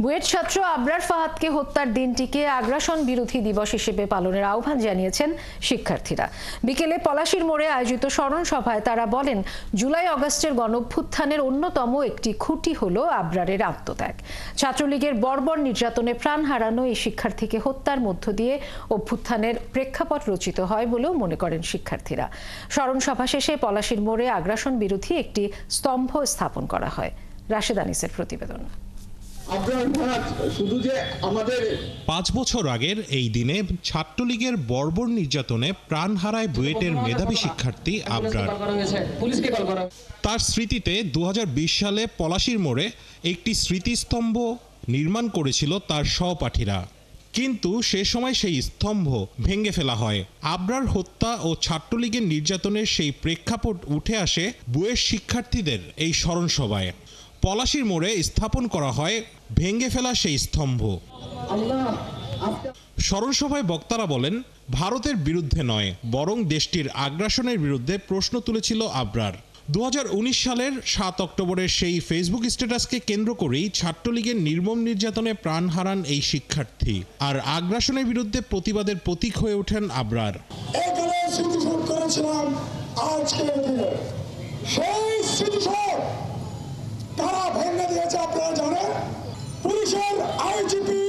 বুয়েট ছাত্র আবরার ফাহাদকে হত্যার দিনটিকে আগ্রাসন বিরোধী দিবস হিসেবে পালনের আহ্বান জানিয়েছেন শিক্ষার্থীরা। বিকেলে পলাশীর মোড়ে আয়োজিত স্মরণ সভায় তারা বলেন, জুলাই আগস্টের গণঅভ্যুত্থানের অন্যতম একটি খুঁটি হলো আবরারের আত্মত্যাগ। ছাত্রলীগের বর্বর নির্যাতনে প্রাণ হারানো এই শিক্ষার্থীকে হত্যার মধ্য দিয়ে অভ্যুত্থানের প্রেক্ষাপট রচিত হয় বলেও মনে করেন শিক্ষার্থীরা। স্মরণ সভা শেষে পলাশীর মোড়ে আগ্রাসন বিরোধী একটি স্তম্ভ স্থাপন করা হয়। রাশেদ আনিসের প্রতিবেদন। 5 বছর আগের এই দিনে ছাত্রলীগের বর্বর নির্যাতনে প্রাণ হারায় বুয়েটের মেধাবী শিক্ষার্থী আবরার। তার স্মৃতিতে 2020 সালে পলাশীর মোড়ে একটি স্মৃতিস্তম্ভ নির্মাণ করেছিল তার সহপাঠীরা, কিন্তু সে সময় সেই স্তম্ভ ভেঙে ফেলা হয়। আবরার হত্যা ও ছাত্রলীগের নির্যাতনের সেই প্রেক্ষাপট উঠে আসে বুয়েট শিক্ষার্থীদের এই স্মরণ সভায়। পলাশীর মোড়ে স্থাপন করা হয় ভেঙে ফেলা সেই স্তম্ভ। স্মরণ সভায় বক্তারা বলেন, ভারতের বিরুদ্ধে নয়, বরং দেশটির আগ্রাসনের বিরুদ্ধে প্রশ্ন তুলেছিল আবরার। 2019 সালের 7 অক্টোবরের সেই ফেসবুক স্ট্যাটাসকে কেন্দ্র করেই ছাত্রলীগের নির্মম নির্যাতনে প্রাণ হারান এই শিক্ষার্থী, আর আগ্রাসনের বিরুদ্ধে প্রতিবাদের প্রতীক হয়ে ওঠেন আবরার। তারা ভেঙে দিয়েছে, আপনারা জানেন, পুলিশের আইজিপি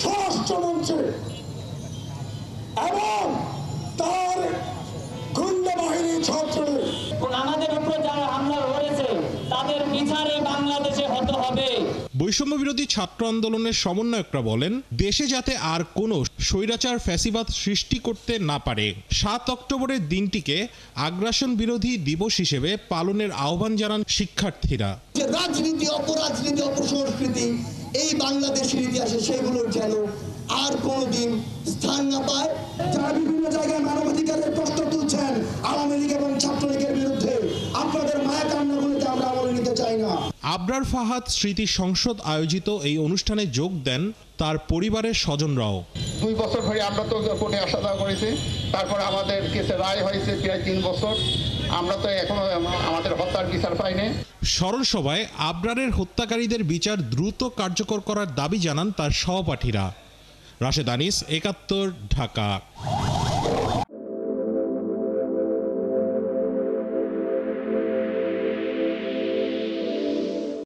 স্বরাষ্ট্রমন্ত্রী এবং তার গুন্ডা বাহিনী ছাত্রলীগ। আমাদের উপর যারা হামলা করেছে তাদের বিচারে বাংলাদেশে হতে হবে। বৈষম্য বিরোধী ছাত্র আন্দোলনের সমন্বয়করা বলেন, দেশে যাতে আর কোনো স্বৈরাচার ফ্যাসিবাদ সৃষ্টি করতে না পারে 7 অক্টোবরের দিনটিকে আগ্রাসন বিরোধী দিবস হিসেবে পালনের আহ্বান জানান শিক্ষার্থীরা। যে রাজনীতি, অপরাজনীতি, অপসংস্কৃতি এই বাংলাদেশের ইতিহাসে সেগুলোর যেন আর কোনোদিন স্থান না পায়। যারা বিভিন্ন জায়গায় মানবাধিকারের প্রশ্ন তুলছেন আওয়ামী লীগ এবং ছাত্রলীগের বিরুদ্ধে, আপনাদের মায়া কান্নাগুলোতে আমরা আমলে নিতে চাই না। আবরার ফাহাদ স্মৃতি সংসদ আয়োজিত এই অনুষ্ঠানে যোগ দেন তার পরিবারের স্বজনরাও। 2 বছর ধরে আমরা তো কোর্টে আসা যাওয়া করেছি, তারপর আমাদের কেসে রায় হয়েছে প্রায় 3 বছর, আমরা তো এখনো আমাদের হত্যার বিচার পাইনি। স্মরণ সভায় আবরারের হত্যাকারীদের বিচার দ্রুত কার্যকর করার দাবি জানান তার সহপাঠীরা। রাশেদ আনিস, 71, ঢাকা।